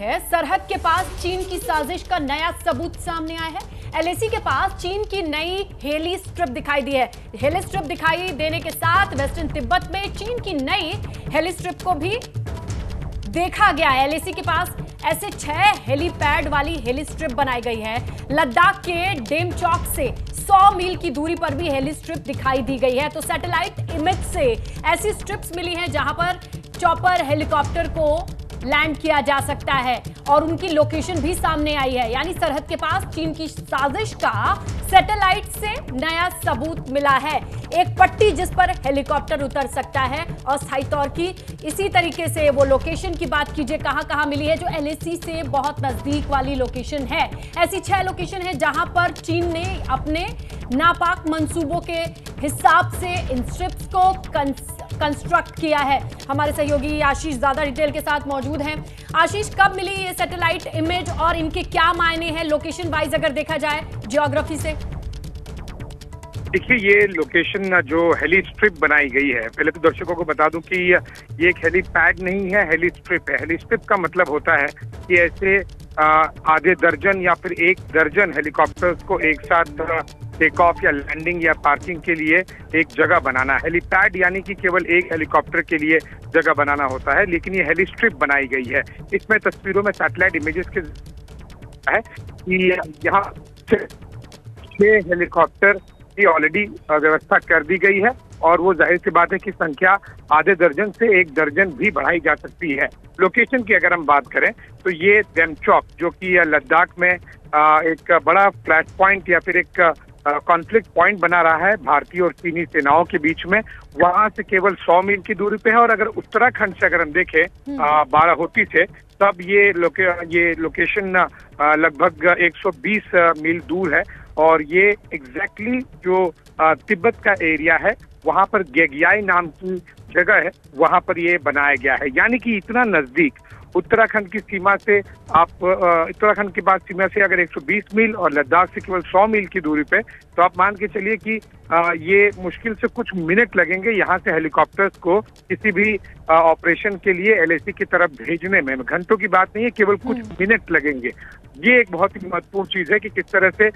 है, सरहद के पास चीन की साजिश का नया सबूत सामने आया है। एलएसी के पास चीन की नई हेली स्ट्रिप दिखाई दी है। हेली स्ट्रिप दिखाई देने के साथ वेस्टर्न तिब्बत में चीन की नई हेली स्ट्रिप को भी देखा गया है। एलएसी के पास ऐसे 6 हेलीपैड वाली हेली स्ट्रिप बनाई गई है। लद्दाख के डेमचौक से 100 मील की दूरी पर भी हेली स्ट्रिप दिखाई दी गई है। तो सैटेलाइट इमेज से ऐसी स्ट्रिप्स मिली हैं जहां पर चॉपर हेलीकॉप्टर को लैंड किया जा सकता है और उनकी लोकेशन भी सामने आई है। यानी सरहद के पास चीन की साजिश का सैटेलाइट से नया सबूत मिला है। एक पट्टी जिस पर हेलीकॉप्टर उतर सकता है और स्थायी तौर की। इसी तरीके से वो लोकेशन की बात कीजिए कहां मिली है, जो एलएसी से बहुत नजदीक वाली लोकेशन है। ऐसी 6 लोकेशन है जहां पर चीन ने अपने नापाक मंसूबों के हिसाब से इन स्ट्रिप्स को कंस्ट्रक्ट किया है। हमारे सहयोगी आशीष ज्यादा डिटेल के साथ मौजूद हैं। आशीष, कब मिली ये सैटेलाइट इमेज और इनके क्या मायने हैं लोकेशन वाइज अगर देखा जाए ज्योग्राफी से? देखिए, ये लोकेशन जो हेली स्ट्रिप बनाई गई है, पहले तो दर्शकों को बता दूं कि ये एक हेलीपैड नहीं है, हेली स्ट्रिप है। हेली स्ट्रिप का मतलब होता है कि ऐसे आधे दर्जन या फिर 1 दर्जन हेलीकॉप्टर्स को एक साथ टेक ऑफ या लैंडिंग या पार्किंग के लिए एक जगह बनाना। हेलीपैड यानी कि केवल एक हेलीकॉप्टर के लिए जगह बनाना होता है, लेकिन ये हेली स्ट्रिप बनाई गई है। इसमें तस्वीरों में सैटेलाइट इमेजेस के है कि यहाँ 6 हेलीकॉप्टर की ऑलरेडी व्यवस्था कर दी गई है और वो जाहिर सी बात है कि संख्या आधे दर्जन से 1 दर्जन भी बढ़ाई जा सकती है। लोकेशन की अगर हम बात करें तो ये डेमचौक, जो कि लद्दाख में एक बड़ा फ्लैश पॉइंट या फिर एक कॉन्फ्लिक्ट पॉइंट बना रहा है भारतीय और चीनी सेनाओं के बीच में, वहां से केवल 100 मील की दूरी पे है। और अगर उत्तराखंड से अगर हम देखें बाराहोती से, तब ये लोकेशन लगभग 120 मील दूर है। और ये एग्जैक्टली जो तिब्बत का एरिया है, वहां पर गेगियाई नाम की जगह है, वहां पर ये बनाया गया है। यानी कि इतना नजदीक उत्तराखंड की सीमा से उत्तराखंड के बाद सीमा से अगर 120 मील और लद्दाख से केवल 100 मील की दूरी पे, तो आप मान के चलिए कि ये मुश्किल से कुछ मिनट लगेंगे यहाँ से हेलीकॉप्टर्स को किसी भी ऑपरेशन के लिए एलएसी की तरफ भेजने में। घंटों की बात नहीं है, केवल कुछ मिनट लगेंगे। ये एक बहुत ही महत्वपूर्ण चीज है कि किस तरह से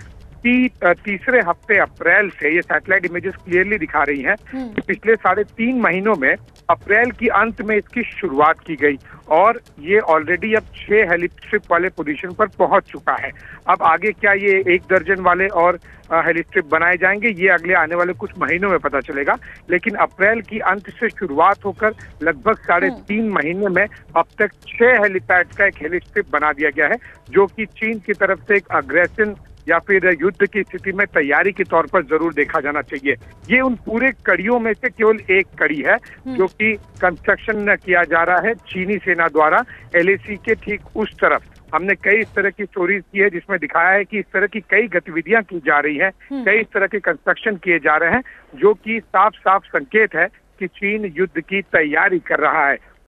तीसरे हफ्ते अप्रैल से, ये सैटेलाइट इमेजेस क्लियरली दिखा रही हैं कि पिछले 3.5 महीनों में अप्रैल की अंत में इसकी शुरुआत की गई और ये ऑलरेडी अब 6 हेली स्ट्रिप वाले पोजीशन पर पहुंच चुका है। अब आगे क्या ये 1 दर्जन वाले और हेली स्ट्रिप बनाए जाएंगे, ये अगले आने वाले कुछ महीनों में पता चलेगा। लेकिन अप्रैल की अंत से शुरुआत होकर लगभग 3.5 महीने में अब तक 6 हेलीपैड का एक हेली स्ट्रिप बना दिया गया है, जो कि चीन की तरफ से एक अग्रेशन या फिर युद्ध की स्थिति में तैयारी के तौर पर जरूर देखा जाना चाहिए। ये उन पूरे कड़ियों में से केवल एक कड़ी है जो कि कंस्ट्रक्शन किया जा रहा है चीनी सेना द्वारा एलएसी के ठीक उस तरफ। हमने कई इस तरह की स्टोरीज की है जिसमें दिखाया है कि इस तरह की कई गतिविधियां की जा रही हैं, कई इस तरह के कंस्ट्रक्शन किए जा रहे हैं, जो कि साफ साफ संकेत है कि चीन युद्ध की तैयारी कर रहा है।